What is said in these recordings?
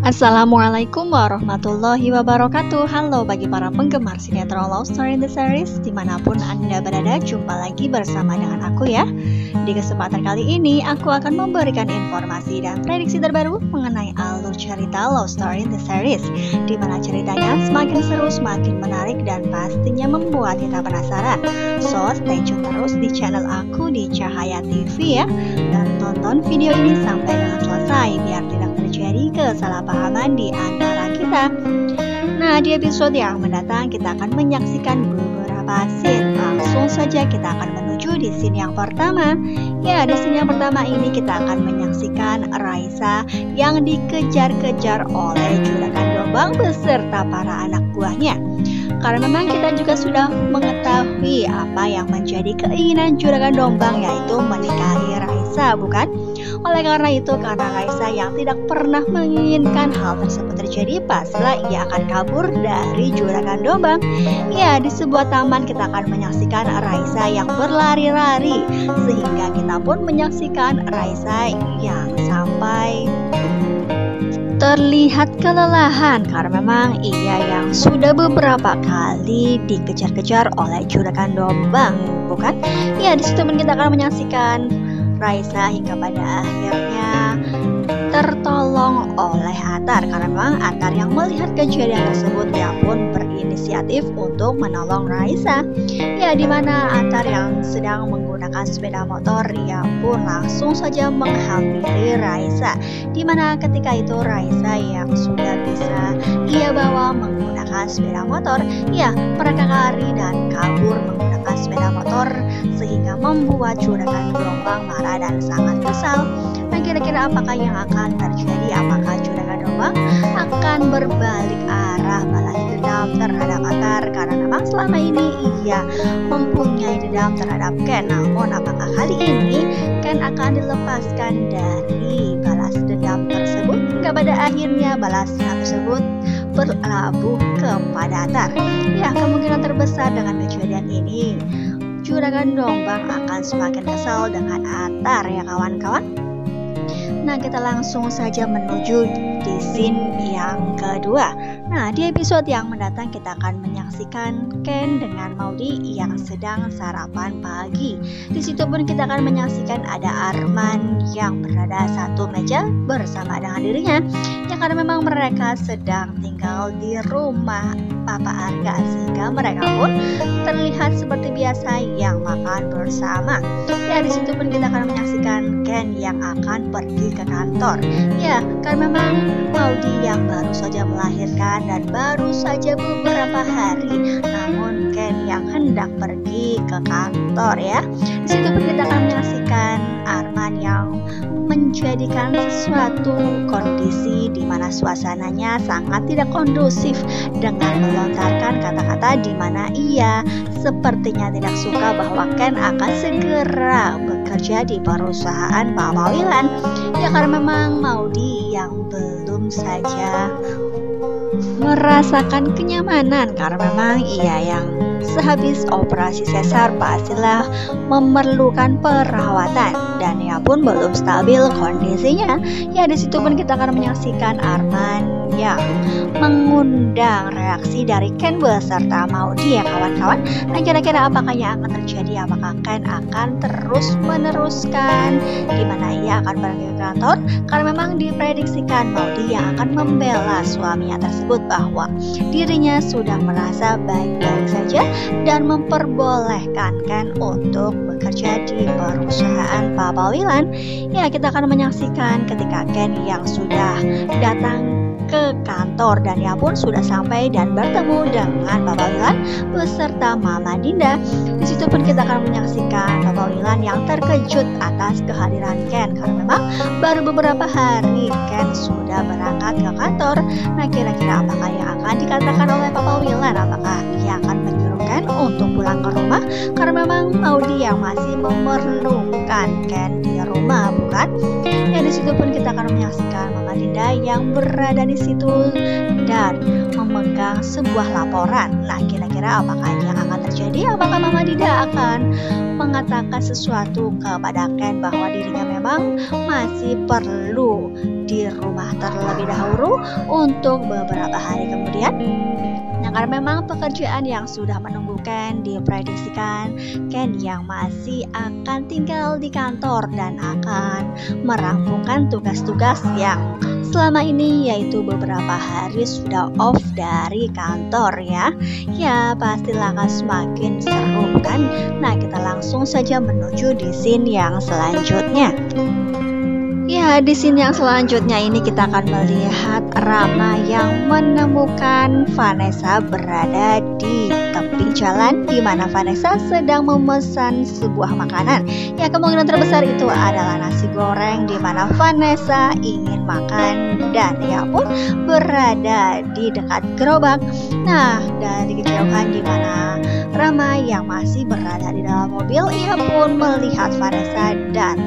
Assalamualaikum warahmatullahi wabarakatuh. Halo bagi para penggemar sinetron Love Story in the Series dimanapun Anda berada, jumpa lagi bersama dengan aku ya. Di kesempatan kali ini aku akan memberikan informasi dan prediksi terbaru mengenai alur cerita Love Story in the Series, dimana ceritanya semakin seru, semakin menarik, dan pastinya membuat kita penasaran. So stay tune terus di channel aku di Cahaya TV ya, dan tonton video ini sampai dengan selesai biar tidak terjadi kesalahpahaman di antara kita. Nah, di episode yang mendatang kita akan menyaksikan beberapa scene. Langsung saja kita akan menuju di scene yang pertama. Ya, di scene yang pertama ini kita akan menyaksikan Raisa yang dikejar-kejar oleh juragan Dombang beserta para anak buahnya. Karena memang kita juga sudah mengetahui apa yang menjadi keinginan juragan Dombang, yaitu menikahi Raisa, bukan? Oleh karena itu, karena Raisa yang tidak pernah menginginkan hal tersebut terjadi, pastilah ia akan kabur dari juragan Dombang. Ya, di sebuah taman kita akan menyaksikan Raisa yang berlari-lari, sehingga kita pun menyaksikan Raisa yang sampai terlihat kelelahan karena memang ia yang sudah beberapa kali dikejar-kejar oleh juragan Dombang, bukan? Ya, di situ pun kita akan menyaksikan Raisa hingga pada akhirnya tertolong oleh Atar, karena memang Atar yang melihat kejadian tersebut dia pun berinisiatif untuk menolong Raisa. Ya, dimana Atar yang sedang menggunakan sepeda motor, ia pun langsung saja menghampiri Raisa, dimana ketika itu Raisa yang sudah bisa ia bawa menggunakan sepeda motor, ya mereka lari dan kabur menggunakan sepeda motor, sehingga membuat juragan Dombang marah dan sangat kesal. Nah, kira-kira apakah yang akan terjadi? Apakah juragan Dombang akan berbalik arah balas dendam terhadap Atar, karena memang selama ini ia mempunyai dendam terhadap Ken. Namun apakah kali ini Ken akan dilepaskan dari balas dendam tersebut hingga pada akhirnya balas dendam tersebut berlabuh kepada Atar? Ya, kemungkinan terbesar dengan kejadian ini juragan Dombang akan semakin kesal dengan Atar ya kawan-kawan. Nah, kita langsung saja menuju di scene yang kedua. Nah, di episode yang mendatang kita akan menyaksikan Ken dengan Maudy yang sedang sarapan pagi. Di situ pun kita akan menyaksikan ada Arman yang berada satu meja bersama dengan dirinya. Ya, karena memang mereka sedang tinggal di rumah Papa Arga, sehingga mereka pun terlihat seperti biasa yang makan bersama. Ya, di situ pun kita akan menyaksikan Ken yang akan pergi ke kantor. Ya, karena memang Maudy yang baru saja melahirkan dan baru saja beberapa hari, namun Ken yang hendak pergi ke kantor ya. Di situ pun kita akan menyaksikan Arman yang menjadikan sesuatu kondisi di mana suasananya sangat tidak kondusif dengan melontarkan kata-kata di mana ia sepertinya tidak suka bahwa Ken akan segera bekerja di perusahaan Pak Mawilan. Ya, karena memang Maudy yang belum saja merasakan kenyamanan, karena memang ia yang sehabis operasi sesar pastilah memerlukan perawatan dan ia pun belum stabil kondisinya. Ya, di situ pun kita akan menyaksikan Arman yang mengundang reaksi dari Ken beserta Maudy ya kawan-kawan. Nah, kira-kira apakah yang akan terjadi? Apakah Ken akan terus meneruskan di mana ia akan pergi ke kantor? Karena memang diprediksikan Maudy yang akan membela suaminya tersebut bahwa dirinya sudah merasa baik-baik saja dan memperbolehkan Ken untuk bekerja di perusahaan Pak Mawilan. Ya, kita akan menyaksikan ketika Ken yang sudah datang ke kantor dan ia pun sudah sampai dan bertemu dengan Papa Wilan beserta Mama Dinda. Di situ pun kita akan menyaksikan Papa Wilan yang terkejut atas kehadiran Ken, karena memang baru beberapa hari Ken sudah berangkat ke kantor. Nah, kira-kira apakah yang akan dikatakan oleh Papa Wilan? Apakah ia akan menyuruh Ken untuk pulang ke rumah? Karena memang Maudy yang masih memerlukan Ken di rumah, bukan? Ya, di situ pun kita akan menyaksikan Mama Dinda yang berada di situ dan memegang sebuah laporan. Nah, kira-kira apakah yang akan terjadi? Apakah Mama Dinda akan mengatakan sesuatu kepada Ken bahwa dirinya memang masih perlu di rumah terlebih dahulu untuk beberapa hari kemudian. Nah, karena memang pekerjaan yang sudah menunggu Ken, diprediksikan Ken yang masih akan tinggal di kantor dan akan merampungkan tugas-tugas yang selama ini, yaitu beberapa hari sudah off dari kantor ya. Ya, pastilah akan semakin seru kan. Nah, kita langsung saja menuju di scene yang selanjutnya. Ya, di scene yang selanjutnya ini kita akan melihat Rama yang menemukan Vanessa berada di tepi jalan, di mana Vanessa sedang memesan sebuah makanan. Ya, kemungkinan terbesar itu adalah nasi goreng, di mana Vanessa ingin makan dan ia pun berada di dekat gerobak. Nah, dari kejauhan di mana Rama yang masih berada di dalam mobil, ia pun melihat Vanessa dan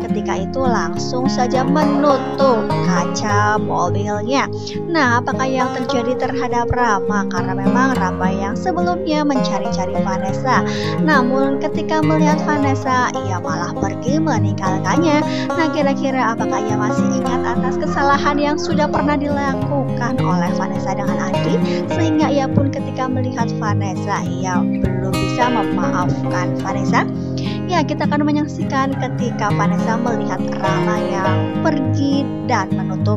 ketika itu langsung saja menutup kaca mobilnya. Nah, apakah yang terjadi terhadap Rama? Karena memang Rama yang sebelumnya mencari-cari Vanessa, namun ketika melihat Vanessa, ia malah pergi meninggalkannya. Nah, kira-kira apakah ia masih ingat atas kesalahan yang sudah pernah dilakukan oleh Vanessa dengan Andi, sehingga ia pun ketika melihat Vanessa, ia belum bisa memaafkan Vanessa? Ya, kita akan menyaksikan ketika Vanessa melihat Rama yang pergi dan menutup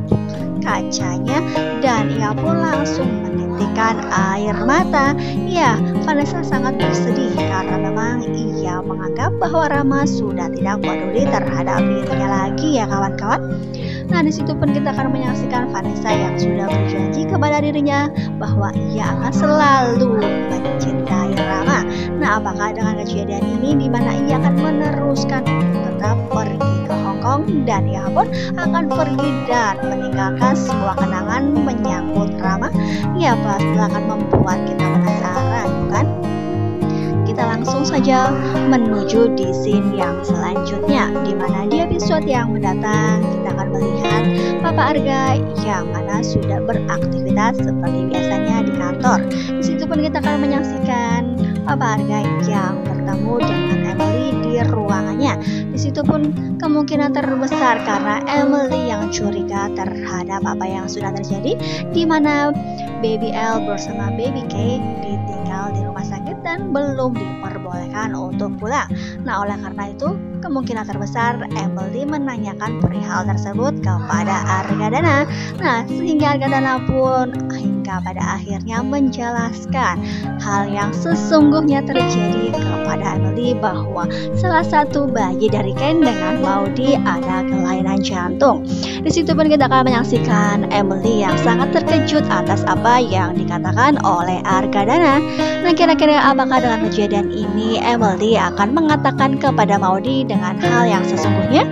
kacanya, dan ia pun langsung menitikkan air mata. Ya, Vanessa sangat bersedih karena memang ia menganggap bahwa Rama sudah tidak peduli terhadap dirinya lagi ya kawan-kawan. Nah, di situ pun kita akan menyaksikan Vanessa yang sudah berjanji kepada dirinya bahwa ia akan selalu mencintai Rama. Nah, apakah dengan kejadian ini di mana ia akan meneruskan untuk tetap pergi ke Hong Kong, dan ia pun akan pergi dan meninggalkan sebuah kenangan menyangkut Rama? Ya, pasti akan membuat kita penasaran, bukan? Kita langsung saja menuju di scene yang selanjutnya, di mana di episode yang mendatang kita akan melihat Papa Arga yang mana sudah beraktivitas seperti biasanya di kantor. Di situ pun kita akan menyaksikan Papa Arga yang bertemu dengan Emily di ruangannya. Di situ pun kemungkinan terbesar karena Emily yang curiga terhadap apa yang sudah terjadi, di mana Baby L bersama Baby K ditinggal di rumah sakit dan belum diperbolehkan untuk pulang. Nah, oleh karena itu kemungkinan terbesar Emily menanyakan perihal tersebut kepada Argadana. Nah, sehingga Argadana pun hingga pada akhirnya menjelaskan hal yang sesungguhnya terjadi kepada Emily, bahwa salah satu bayi dari Ken dengan Maudie ada kelainan jantung. Di situ pun kita akan menyaksikan Emily yang sangat terkejut atas apa yang dikatakan oleh Argadana. Nah, kira-kira apakah dengan kejadian ini Emily akan mengatakan kepada Maudie dengan hal yang sesungguhnya?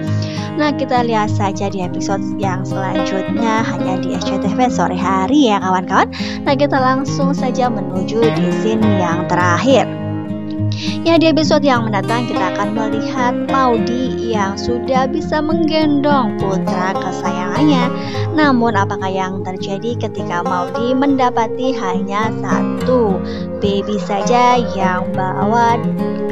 Nah, kita lihat saja di episode yang selanjutnya hanya di SCTV sore hari ya kawan-kawan. Nah, kita langsung saja menuju di scene yang terakhir. Ya, di episode yang mendatang kita akan melihat Maudie yang sudah bisa menggendong putra kesayangannya. Namun apakah yang terjadi ketika Maudie mendapati hanya satu baby saja yang bawa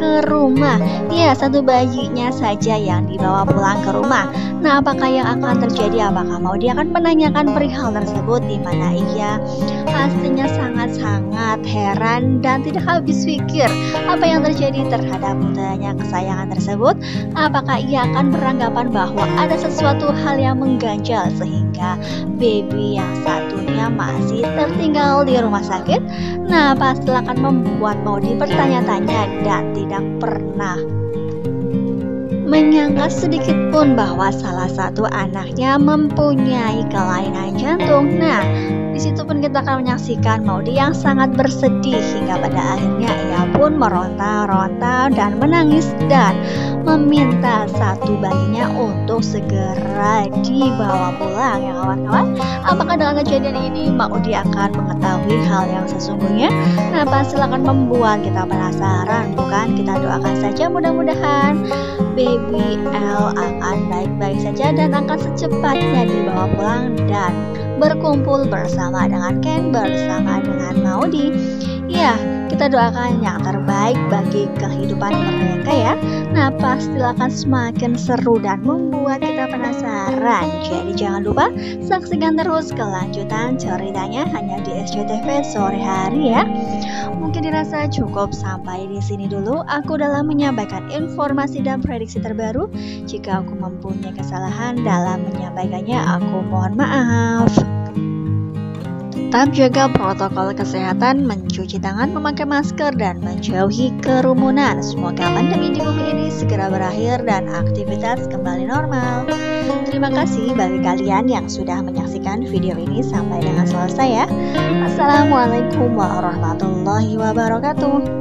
ke rumah? Ya, satu bayinya saja yang dibawa pulang ke rumah. Nah, apakah yang akan terjadi? Apakah Maudie akan menanyakan perihal tersebut, di mana ia pastinya sangat-sangat heran dan tidak habis pikir apa yang terjadi terhadap putranya kesayangan tersebut? Apakah ia akan beranggapan bahwa ada sesuatu hal yang mengganjal sehingga baby yang satunya masih tertinggal di rumah sakit? Nah, pasti akan membuat Maudie bertanya-tanya dan tidak pernah menyangka sedikit pun bahwa salah satu anaknya mempunyai kelainan jantung. Nah, di situ pun kita akan menyaksikan Maudie yang sangat bersedih hingga pada akhirnya ia pun meronta-ronta dan menangis dan meminta satu bayinya untuk segera dibawa pulang ya kawan-kawan. Apakah dengan kejadian ini Maudie akan mengetahui hal yang sesungguhnya? Nah, pasti akan membuat kita penasaran, bukan? Kita doakan saja mudah-mudahan Baby L akan baik-baik saja dan akan secepatnya dibawa pulang dan berkumpul bersama dengan Ken, bersama dengan Maudie. Ya, kita doakan yang terbaik bagi kehidupan mereka ya. Nah, pastilah akan semakin seru dan membuat kita penasaran. Jadi jangan lupa saksikan terus kelanjutan ceritanya hanya di SCTV sore hari ya. Mungkin dirasa cukup sampai di sini dulu aku dalam menyampaikan informasi dan prediksi terbaru. Jika aku mempunyai kesalahan dalam menyampaikannya, aku mohon maaf. Tetap jaga protokol kesehatan, mencuci tangan, memakai masker, dan menjauhi kerumunan. Semoga pandemi di bumi ini segera berakhir dan aktivitas kembali normal. Terima kasih bagi kalian yang sudah menyaksikan video ini sampai dengan selesai ya. Assalamualaikum warahmatullahi wabarakatuh.